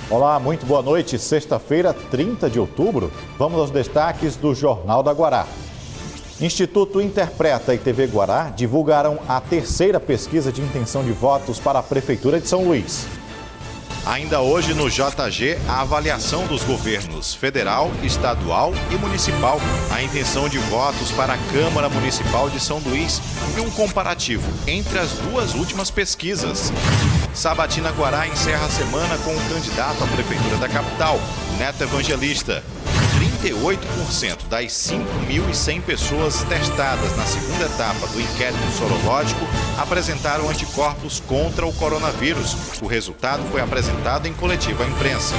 Olá, muito boa noite. Sexta-feira, 30 de outubro. Vamos aos destaques do Jornal da Guará. Instituto Interpreta e TV Guará divulgaram a terceira pesquisa de intenção de votos para a Prefeitura de São Luís. Ainda hoje no JG, a avaliação dos governos federal, estadual e municipal, a intenção de votos para a Câmara Municipal de São Luís e um comparativo entre as duas últimas pesquisas. Sabatina Guará encerra a semana com o candidato à Prefeitura da capital, Neto Evangelista. 38% das 5.100 pessoas testadas na segunda etapa do inquérito sorológico apresentaram anticorpos contra o coronavírus. O resultado foi apresentado em coletiva à imprensa.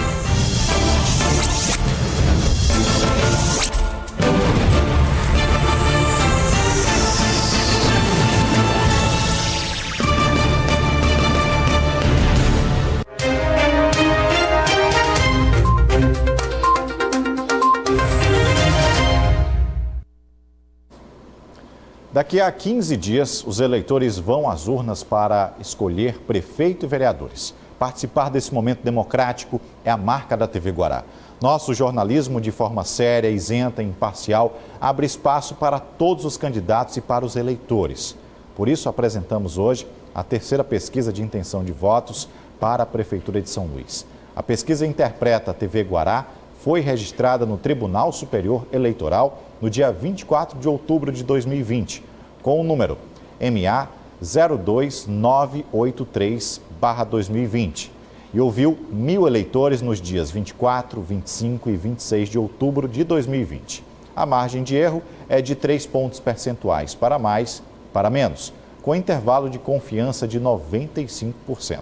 Daqui a 15 dias, os eleitores vão às urnas para escolher prefeito e vereadores. Participar desse momento democrático é a marca da TV Guará. Nosso jornalismo, de forma séria, isenta e imparcial, abre espaço para todos os candidatos e para os eleitores. Por isso, apresentamos hoje a terceira pesquisa de intenção de votos para a Prefeitura de São Luís. A pesquisa Interpreta TV Guará foi registrada no Tribunal Superior Eleitoral no dia 24 de outubro de 2020, com o número MA 02983/2020 e ouviu 1.000 eleitores nos dias 24, 25 e 26 de outubro de 2020. A margem de erro é de 3 pontos percentuais para mais, para menos, com intervalo de confiança de 95%.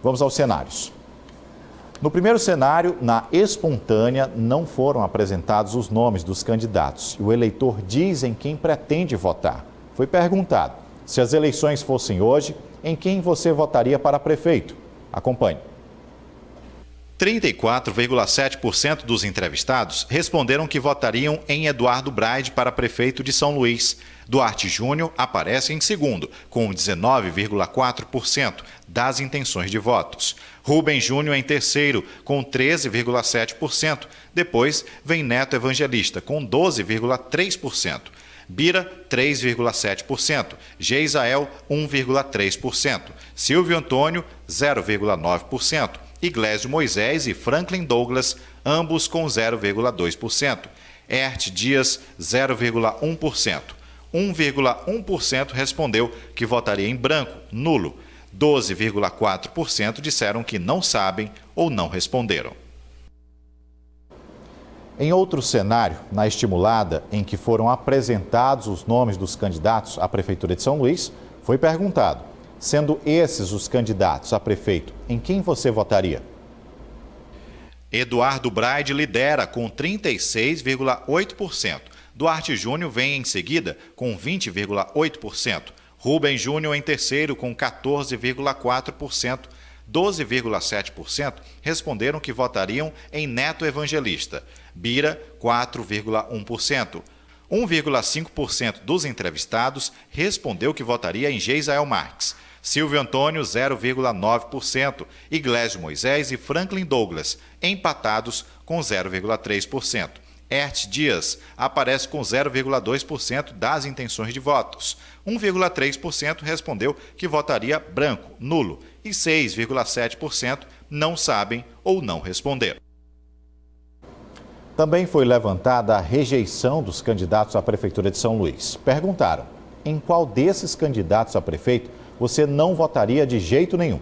Vamos aos cenários. No primeiro cenário, na espontânea, não foram apresentados os nomes dos candidatos e o eleitor diz em quem pretende votar. Foi perguntado: se as eleições fossem hoje, em quem você votaria para prefeito? Acompanhe. 34,7% dos entrevistados responderam que votariam em Eduardo Braide para prefeito de São Luís. Duarte Júnior aparece em segundo, com 19,4% das intenções de votos. Rubens Júnior em terceiro, com 13,7%. Depois vem Neto Evangelista, com 12,3%. Bira, 3,7%. Geisael, 1,3%. Silvio Antônio, 0,9%. Iglesio Moisés e Franklin Douglas, ambos com 0,2%. Ert Dias, 0,1%. 1,1% respondeu que votaria em branco, nulo. 12,4% disseram que não sabem ou não responderam. Em outro cenário, na estimulada em que foram apresentados os nomes dos candidatos à Prefeitura de São Luís, foi perguntado: sendo esses os candidatos a prefeito, em quem você votaria? Eduardo Braide lidera com 36,8%. Duarte Júnior vem em seguida com 20,8%. Rubens Júnior em terceiro com 14,4%. 12,7% responderam que votariam em Neto Evangelista. Bira, 4,1%. 1,5% dos entrevistados respondeu que votaria em Geisael Marques. Silvio Antônio, 0,9%. Iglesio Moisés e Franklin Douglas, empatados com 0,3%. Ert Dias aparece com 0,2% das intenções de votos. 1,3% respondeu que votaria branco, nulo, e 6,7% não sabem ou não responderam. Também foi levantada a rejeição dos candidatos à Prefeitura de São Luís. Perguntaram: em qual desses candidatos a prefeito você não votaria de jeito nenhum?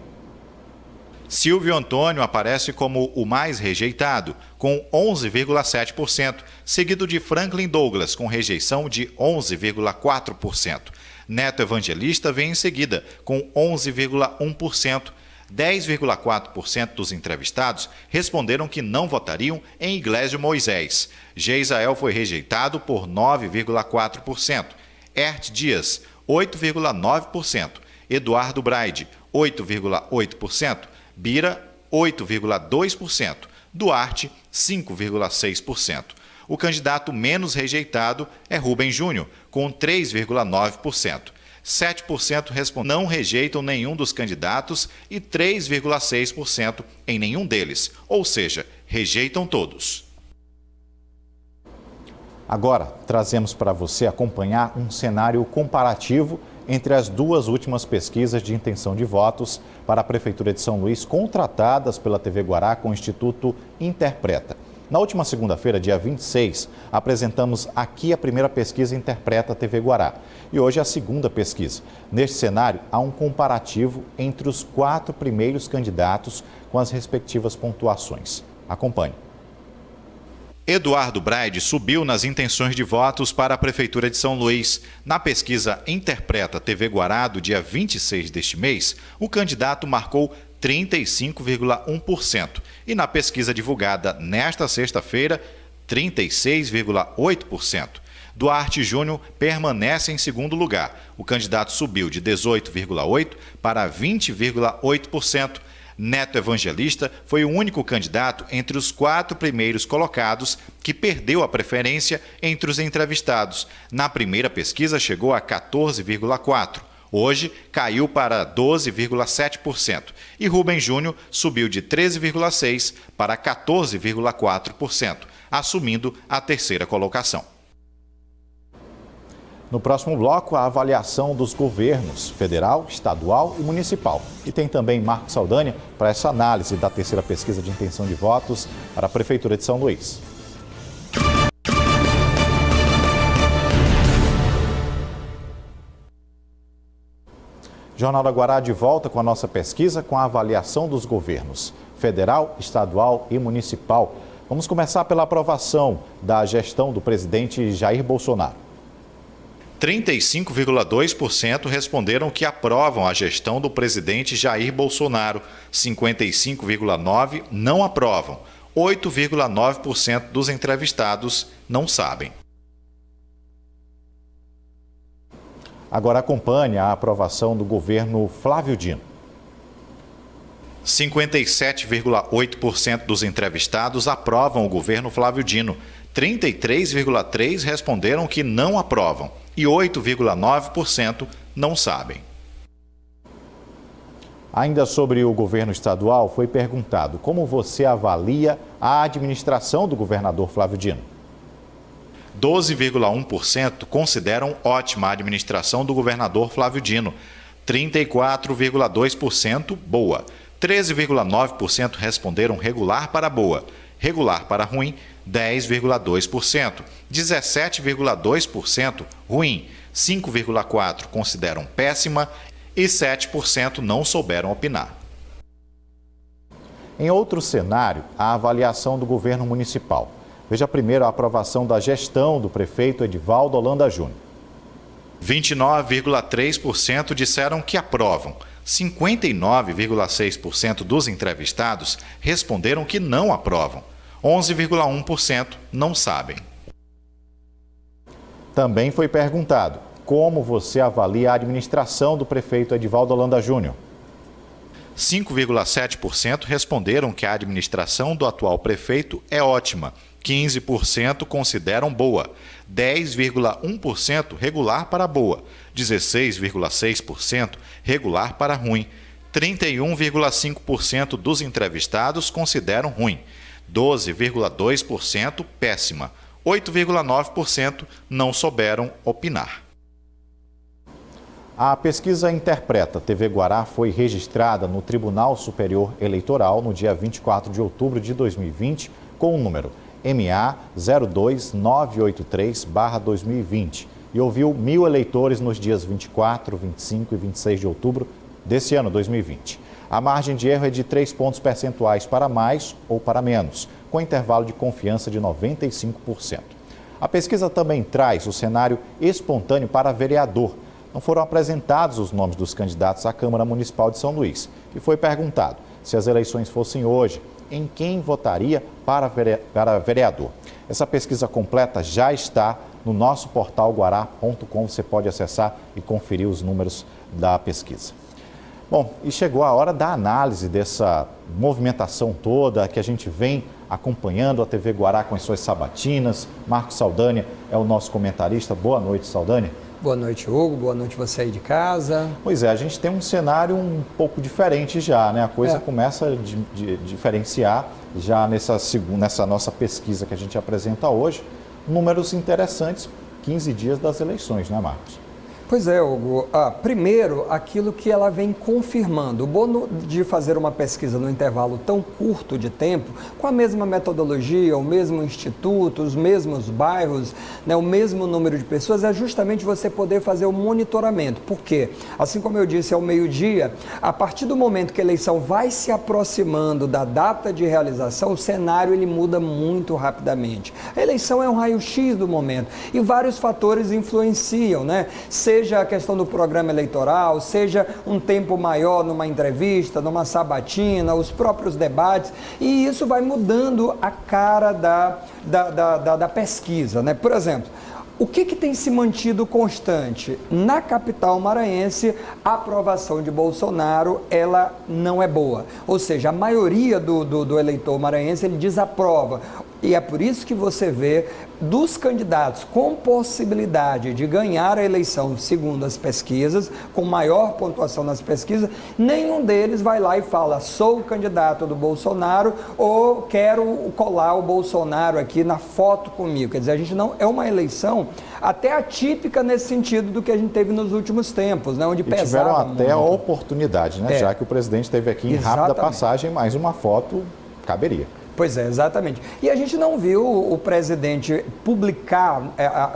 Silvio Antônio aparece como o mais rejeitado, com 11,7%, seguido de Franklin Douglas, com rejeição de 11,4%. Neto Evangelista vem em seguida, com 11,1%. 10,4% dos entrevistados responderam que não votariam em Iglesio Moisés. Geisael foi rejeitado por 9,4%. Ert Dias, 8,9%. Eduardo Braide, 8,8%. Bira, 8,2%. Duarte, 5,6%. O candidato menos rejeitado é Rubens Júnior, com 3,9%. 7% não rejeitam nenhum dos candidatos e 3,6% em nenhum deles, ou seja, rejeitam todos. Agora, trazemos para você acompanhar um cenário comparativo entre as duas últimas pesquisas de intenção de votos para a Prefeitura de São Luís, contratadas pela TV Guará com o Instituto Interpreta. Na última segunda-feira, dia 26, apresentamos aqui a primeira pesquisa Interpreta TV Guará e hoje a segunda pesquisa. Neste cenário, há um comparativo entre os 4 primeiros candidatos com as respectivas pontuações. Acompanhe. Eduardo Braide subiu nas intenções de votos para a Prefeitura de São Luís. Na pesquisa Interpreta TV Guará, do dia 26 deste mês, o candidato marcou 35,1% e na pesquisa divulgada nesta sexta-feira, 36,8%. Duarte Júnior permanece em segundo lugar. O candidato subiu de 18,8% para 20,8%. Neto Evangelista foi o único candidato entre os 4 primeiros colocados que perdeu a preferência entre os entrevistados. Na primeira pesquisa chegou a 14,4%. Hoje caiu para 12,7%. E Rubem Júnior subiu de 13,6% para 14,4%, assumindo a terceira colocação. No próximo bloco, a avaliação dos governos federal, estadual e municipal. E tem também Marco Saldanha para essa análise da terceira pesquisa de intenção de votos para a Prefeitura de São Luís. Jornal da Guará de volta com a nossa pesquisa com a avaliação dos governos federal, estadual e municipal. Vamos começar pela aprovação da gestão do presidente Jair Bolsonaro. 35,2% responderam que aprovam a gestão do presidente Jair Bolsonaro. 55,9% não aprovam. 8,9% dos entrevistados não sabem. Agora acompanhe a aprovação do governo Flávio Dino. 57,8% dos entrevistados aprovam o governo Flávio Dino. 33,3% responderam que não aprovam e 8,9% não sabem. Ainda sobre o governo estadual, foi perguntado como você avalia a administração do governador Flávio Dino. 12,1% consideram ótima a administração do governador Flávio Dino, 34,2% boa, 13,9% responderam regular para boa, regular para ruim, 10,2%, 17,2% ruim, 5,4% consideram péssima e 7% não souberam opinar. Em outro cenário, a avaliação do governo municipal. Veja primeiro a aprovação da gestão do prefeito Edivaldo Holanda Júnior. 29,3% disseram que aprovam. 59,6% dos entrevistados responderam que não aprovam. 11,1% não sabem. Também foi perguntado como você avalia a administração do prefeito Edivaldo Holanda Júnior. 5,7% responderam que a administração do atual prefeito é ótima. 15% consideram boa. 10,1% regular para boa. 16,6% regular para ruim. 31,5% dos entrevistados consideram ruim. 12,2% péssima. 8,9% não souberam opinar. A pesquisa Interpreta TV Guará foi registrada no Tribunal Superior Eleitoral no dia 24 de outubro de 2020 com o número MA 02983/2020 e ouviu 1.000 eleitores nos dias 24, 25 e 26 de outubro desse ano 2020. A margem de erro é de 3 pontos percentuais para mais ou para menos, com intervalo de confiança de 95%. A pesquisa também traz o cenário espontâneo para vereador. Não foram apresentados os nomes dos candidatos à Câmara Municipal de São Luís. E foi perguntado, se as eleições fossem hoje, em quem votaria para vereador. Essa pesquisa completa já está no nosso portal guará.com. Você pode acessar e conferir os números da pesquisa. Bom, e chegou a hora da análise dessa movimentação toda que a gente vem acompanhando a TV Guará com as suas sabatinas. Marco Saldanha é o nosso comentarista. Boa noite, Saldanha. Boa noite, Hugo. Boa noite você aí de casa. Pois é, a gente tem um cenário um pouco diferente já, né? A coisa começa a diferenciar já nessa nossa pesquisa que a gente apresenta hoje. Números interessantes, 15 dias das eleições, né, Marcos? Pois é, Hugo. Primeiro, aquilo que ela vem confirmando. O bom de fazer uma pesquisa no intervalo tão curto de tempo, com a mesma metodologia, o mesmo instituto, os mesmos bairros, né, o mesmo número de pessoas, é justamente você poder fazer o monitoramento. Por quê? Assim como eu disse ao meio-dia, a partir do momento que a eleição vai se aproximando da data de realização, o cenário ele muda muito rapidamente. A eleição é um raio-x do momento e vários fatores influenciam, né? Seja a questão do programa eleitoral, seja um tempo maior numa entrevista, numa sabatina, os próprios debates, e isso vai mudando a cara da pesquisa, né? Por exemplo, o que tem se mantido constante? Na capital maranhense, a aprovação de Bolsonaro, ela não é boa. Ou seja, a maioria do eleitor maranhense, ele desaprova. E é por isso que você vê dos candidatos com possibilidade de ganhar a eleição, segundo as pesquisas, com maior pontuação nas pesquisas, nenhum deles vai lá e fala, sou o candidato do Bolsonaro ou quero colar o Bolsonaro aqui na foto comigo. Quer dizer, a gente não é uma eleição até atípica nesse sentido do que a gente teve nos últimos tempos, né, onde pesava tiveram até muito. A oportunidade, né, já que o presidente esteve aqui em rápida passagem, mais uma foto caberia. Pois é, exatamente. E a gente não viu o presidente publicar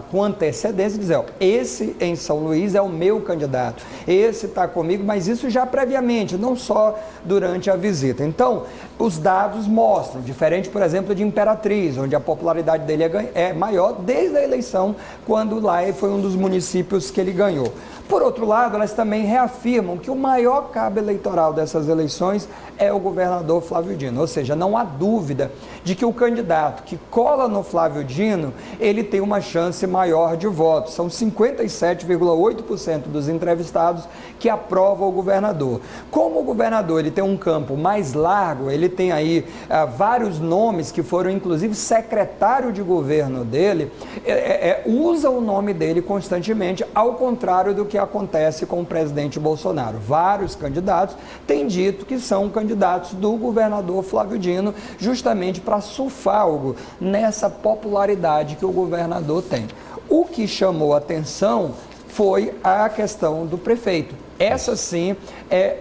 com antecedência e dizer, esse em São Luís é o meu candidato, esse está comigo, mas isso já previamente, não só durante a visita. Então, os dados mostram, diferente, por exemplo, de Imperatriz, onde a popularidade dele é maior desde a eleição, quando lá foi um dos municípios que ele ganhou. Por outro lado, elas também reafirmam que o maior cabo eleitoral dessas eleições é o governador Flávio Dino, ou seja, não há dúvida de que o candidato que cola no Flávio Dino, ele tem uma chance maior de votos. São 57,8% dos entrevistados que aprovam o governador. Como o governador ele tem um campo mais largo, ele tem aí vários nomes que foram inclusive secretário de governo dele, usa o nome dele constantemente, ao contrário do que acontece com o presidente Bolsonaro. Vários candidatos têm dito que são candidatos do governador Flávio Dino, justamente para surfar algo nessa popularidade que o governador tem. O que chamou a atenção foi a questão do prefeito. Essa sim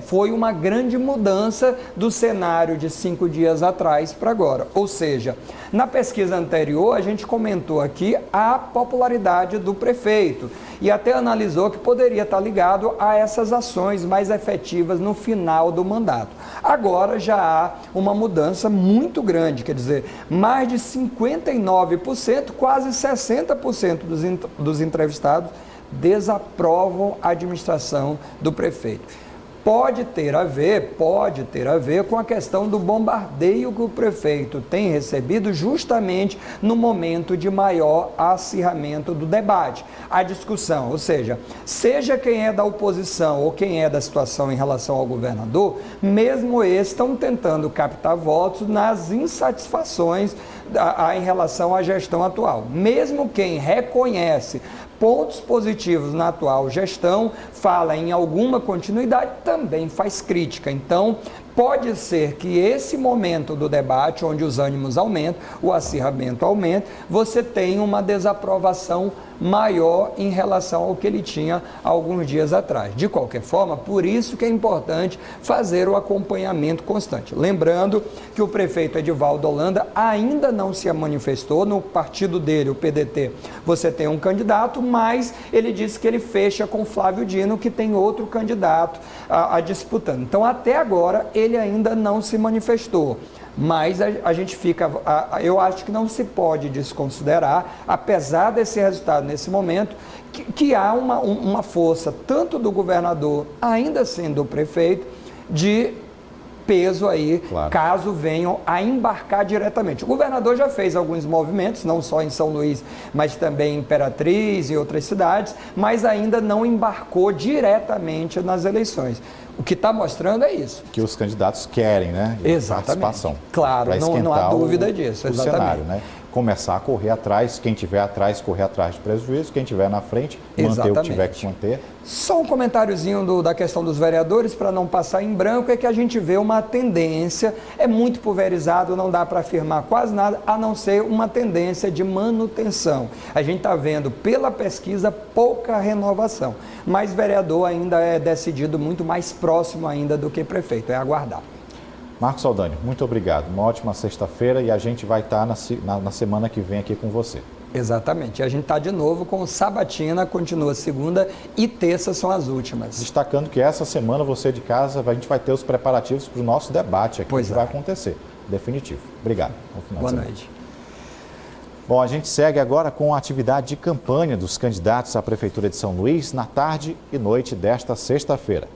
foi uma grande mudança do cenário de 5 dias atrás para agora. Ou seja, na pesquisa anterior a gente comentou aqui a popularidade do prefeito e até analisou que poderia estar ligado a essas ações mais efetivas no final do mandato. Agora já há uma mudança muito grande, quer dizer, mais de 59%, quase 60% dos entrevistados desaprovam a administração do prefeito. Pode ter a ver com a questão do bombardeio que o prefeito tem recebido justamente no momento de maior acirramento do debate, a discussão, ou seja quem é da oposição ou quem é da situação em relação ao governador, mesmo eles estão tentando captar votos nas insatisfações em relação à gestão atual. Mesmo quem reconhece pontos positivos na atual gestão, fala em alguma continuidade, também faz crítica. Então, pode ser que esse momento do debate, onde os ânimos aumentam, o acirramento aumenta, você tenha uma desaprovação maior em relação ao que ele tinha alguns dias atrás. De qualquer forma, por isso que é importante fazer o acompanhamento constante. Lembrando que o prefeito Edivaldo Holanda ainda não se manifestou, no partido dele, o PDT, você tem um candidato, mas ele disse que ele fecha com Flávio Dino, que tem outro candidato disputando. Então, até agora, ele ainda não se manifestou. Mas a gente fica, eu acho que não se pode desconsiderar, apesar desse resultado nesse momento, que há uma força, tanto do governador, ainda assim do prefeito, de peso aí, claro, caso venham a embarcar diretamente. O governador já fez alguns movimentos, não só em São Luís, mas também em Imperatriz e outras cidades, mas ainda não embarcou diretamente nas eleições. O que está mostrando é isso. Que os candidatos querem, né? Exatamente. Participação. Claro, não há dúvida disso. Exatamente. Cenário, né? começar a correr atrás, quem estiver atrás, correr atrás de prejuízo, quem estiver na frente, manter o que tiver que manter. Só um comentáriozinho da questão dos vereadores, para não passar em branco, é que a gente vê uma tendência, é muito pulverizado, não dá para afirmar quase nada, a não ser uma tendência de manutenção. A gente está vendo, pela pesquisa, pouca renovação, mas vereador ainda é decidido muito mais próximo ainda do que prefeito, é aguardar. Marcos Saldanha, muito obrigado. Uma ótima sexta-feira e a gente vai estar na semana que vem aqui com você. Exatamente. E a gente está de novo com Sabatina, continua segunda e terça são as últimas. Destacando que essa semana você de casa, a gente vai ter os preparativos para o nosso debate aqui, que vai acontecer. Definitivo. Obrigado. Boa noite. Bom, a gente segue agora com a atividade de campanha dos candidatos à Prefeitura de São Luís na tarde e noite desta sexta-feira.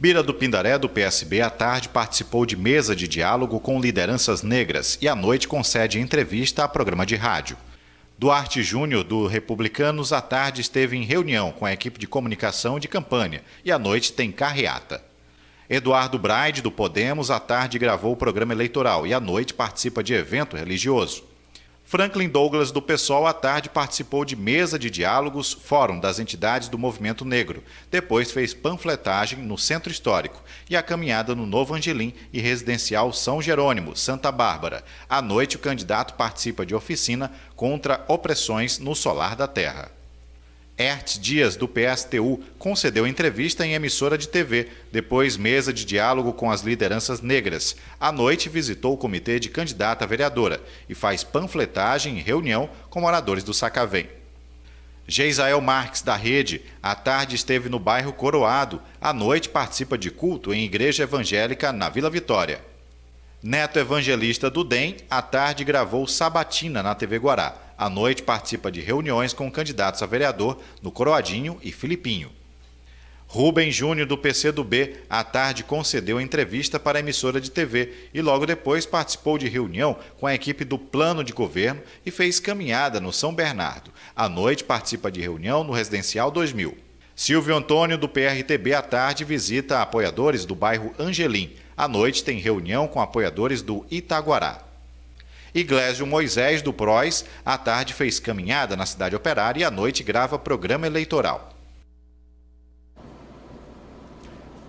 Bira do Pindaré, do PSB, à tarde participou de mesa de diálogo com lideranças negras e à noite concede entrevista a programa de rádio. Duarte Júnior, do Republicanos, à tarde esteve em reunião com a equipe de comunicação de campanha e à noite tem carreata. Eduardo Braide, do Podemos, à tarde gravou o programa eleitoral e à noite participa de evento religioso. Franklin Douglas, do PSOL, à tarde participou de mesa de diálogos, fórum das entidades do movimento negro. Depois fez panfletagem no Centro Histórico e a caminhada no Novo Angelim e Residencial São Jerônimo, Santa Bárbara. À noite, o candidato participa de oficina contra opressões no Solar da Terra. Hertz Dias, do PSTU, concedeu entrevista em emissora de TV, depois mesa de diálogo com as lideranças negras. À noite, visitou o comitê de candidata a vereadora e faz panfletagem e reunião com moradores do Sacavém. Geisael Marques, da Rede, à tarde esteve no bairro Coroado. À noite, participa de culto em igreja evangélica na Vila Vitória. Neto Evangelista, do DEM, à tarde gravou Sabatina na TV Guará. À noite participa de reuniões com candidatos a vereador no Coroadinho e Filipinho. Rubem Júnior, do PCdoB, à tarde concedeu entrevista para a emissora de TV e logo depois participou de reunião com a equipe do Plano de Governo e fez caminhada no São Bernardo. À noite participa de reunião no Residencial 2000. Silvio Antônio, do PRTB, à tarde visita apoiadores do bairro Angelim. À noite tem reunião com apoiadores do Itaguará. Iglesio Moisés, do PROS, à tarde fez caminhada na cidade operária e à noite grava programa eleitoral.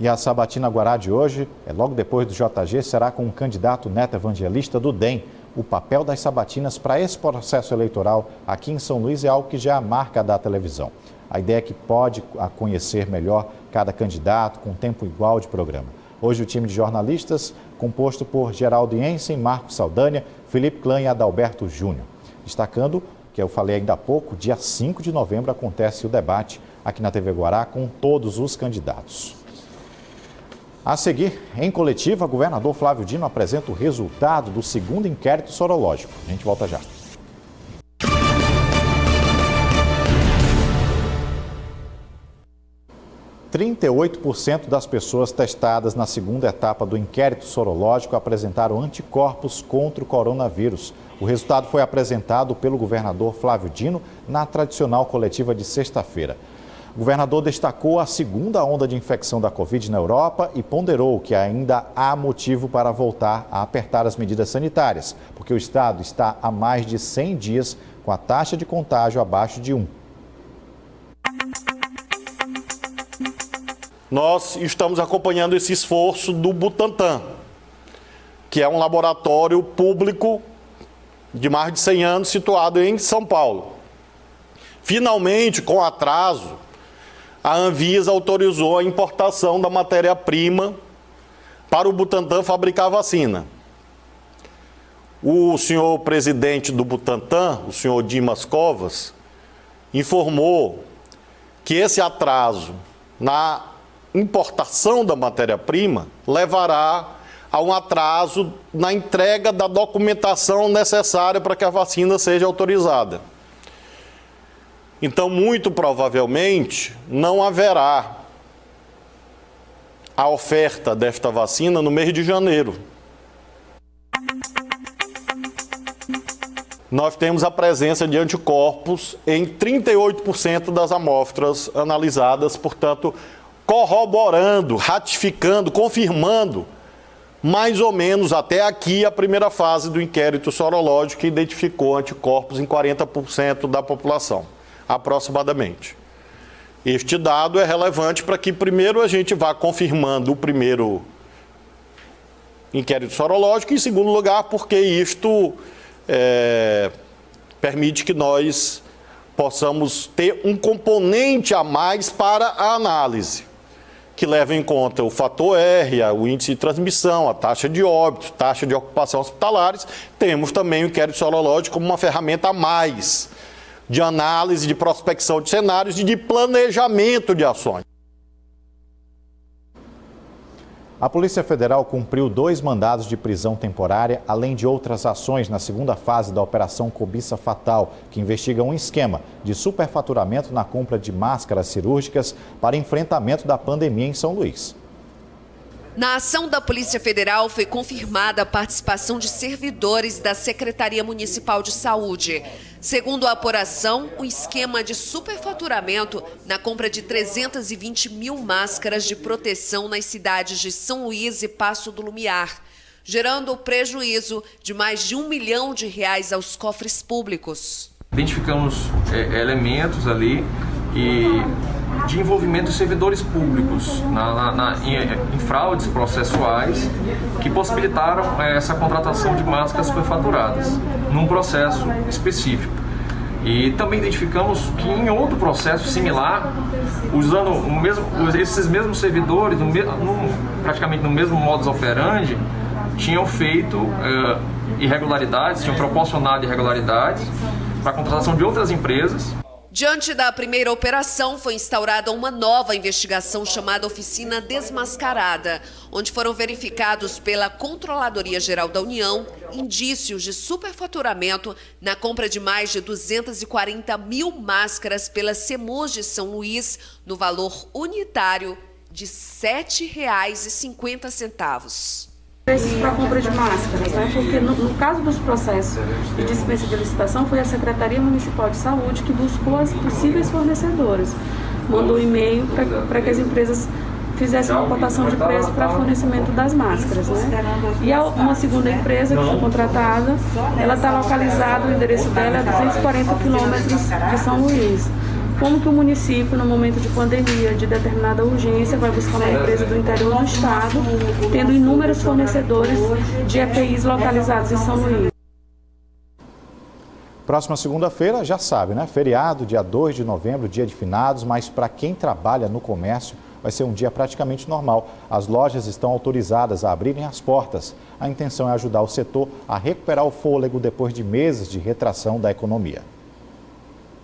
E a Sabatina Guará de hoje, logo depois do JG, será com o candidato Neto Evangelista do DEM. O papel das sabatinas para esse processo eleitoral aqui em São Luís é algo que já marca da televisão. A ideia é que pode conhecer melhor cada candidato com tempo igual de programa. Hoje o time de jornalistas, composto por Geraldo Jensen, Marcos Saldanha, Felipe Clã e Adalberto Júnior. Destacando, que eu falei ainda há pouco, dia 5 de novembro acontece o debate aqui na TV Guará com todos os candidatos. A seguir, em coletiva, o governador Flávio Dino apresenta o resultado do segundo inquérito sorológico. A gente volta já. 38% das pessoas testadas na segunda etapa do inquérito sorológico apresentaram anticorpos contra o coronavírus. O resultado foi apresentado pelo governador Flávio Dino na tradicional coletiva de sexta-feira. O governador destacou a segunda onda de infecção da Covid na Europa e ponderou que ainda há motivo para voltar a apertar as medidas sanitárias, porque o estado está há mais de 100 dias com a taxa de contágio abaixo de 1. Nós estamos acompanhando esse esforço do Butantan, que é um laboratório público de mais de 100 anos situado em São Paulo. Finalmente, com atraso, a Anvisa autorizou a importação da matéria-prima para o Butantan fabricar vacina. O senhor presidente do Butantan, o senhor Dimas Covas, informou que esse atraso na importação da matéria-prima levará a um atraso na entrega da documentação necessária para que a vacina seja autorizada. Então, muito provavelmente, não haverá a oferta desta vacina no mês de janeiro. Nós temos a presença de anticorpos em 38% das amostras analisadas, portanto, corroborando, ratificando, confirmando mais ou menos até aqui a primeira fase do inquérito sorológico que identificou anticorpos em 40% da população, aproximadamente. Este dado é relevante para que primeiro a gente vá confirmando o primeiro inquérito sorológico e, em segundo lugar, porque isto permite que nós possamos ter um componente a mais para a análise, que leva em conta o fator R, o índice de transmissão, a taxa de óbito, taxa de ocupação hospitalares. Temos também o inquérito sorológico como uma ferramenta a mais de análise, de prospecção de cenários e de planejamento de ações. A Polícia Federal cumpriu 2 mandados de prisão temporária, além de outras ações na segunda fase da Operação Cobiça Fatal, que investiga um esquema de superfaturamento na compra de máscaras cirúrgicas para enfrentamento da pandemia em São Luís. Na ação da Polícia Federal foi confirmada a participação de servidores da Secretaria Municipal de Saúde. Segundo a apuração, o esquema de superfaturamento na compra de 320 mil máscaras de proteção nas cidades de São Luís e Passo do Lumiar, gerando prejuízo de mais de R$1 milhão aos cofres públicos. Identificamos elementos ali de envolvimento de servidores públicos em fraudes processuais que possibilitaram essa contratação de máscaras superfaturadas num processo específico. E também identificamos que em outro processo similar, usando esses mesmos servidores, praticamente no mesmo modus operandi, tinham feito irregularidades, tinham proporcionado irregularidades para a contratação de outras empresas. Diante da primeira operação, foi instaurada uma nova investigação chamada Oficina Desmascarada, onde foram verificados pela Controladoria Geral da União indícios de superfaturamento na compra de mais de 240 mil máscaras pela Semus de São Luís, no valor unitário de R$ 7,50. Preços para compra de máscaras, né? Porque no caso dos processos de dispensa de licitação, foi a Secretaria Municipal de Saúde que buscou as possíveis fornecedoras, mandou um e-mail para que as empresas fizessem uma cotação de preço para fornecimento das máscaras, né? E uma segunda empresa que foi contratada, ela está localizada, o endereço dela é a 240 quilômetros de São Luís. Como que o município, no momento de pandemia, de determinada urgência, vai buscar uma empresa do interior do estado, tendo inúmeros fornecedores de EPIs localizados em São Luís. Próxima segunda-feira, já sabe, né? Feriado, dia 2 de novembro, dia de finados, mas para quem trabalha no comércio, vai ser um dia praticamente normal. As lojas estão autorizadas a abrirem as portas. A intenção é ajudar o setor a recuperar o fôlego depois de meses de retração da economia.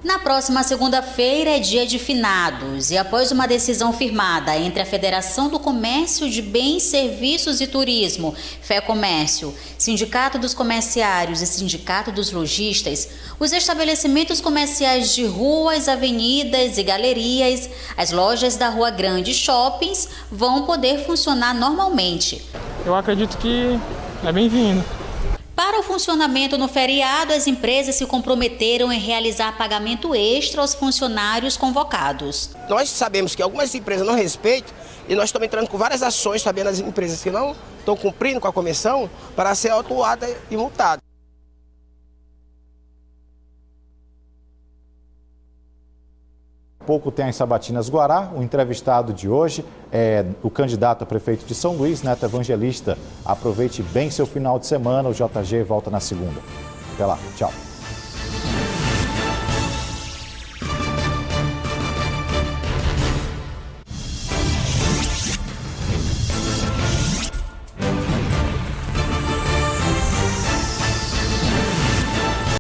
Na próxima segunda-feira é dia de finados e após uma decisão firmada entre a Federação do Comércio de Bens, Serviços e Turismo, FEComércio, Sindicato dos Comerciários e Sindicato dos Lojistas, os estabelecimentos comerciais de ruas, avenidas e galerias, as lojas da Rua Grande e shoppings vão poder funcionar normalmente. Eu acredito que é bem-vindo. Para o funcionamento no feriado, as empresas se comprometeram em realizar pagamento extra aos funcionários convocados. Nós sabemos que algumas empresas não respeitam e nós estamos entrando com várias ações, sabendo as empresas que não estão cumprindo com a comissão para ser autuada e multada. Pouco tem as sabatinas Guará. O entrevistado de hoje é o candidato a prefeito de São Luís, Neto Evangelista. Aproveite bem seu final de semana. O JG volta na segunda. Até lá. Tchau.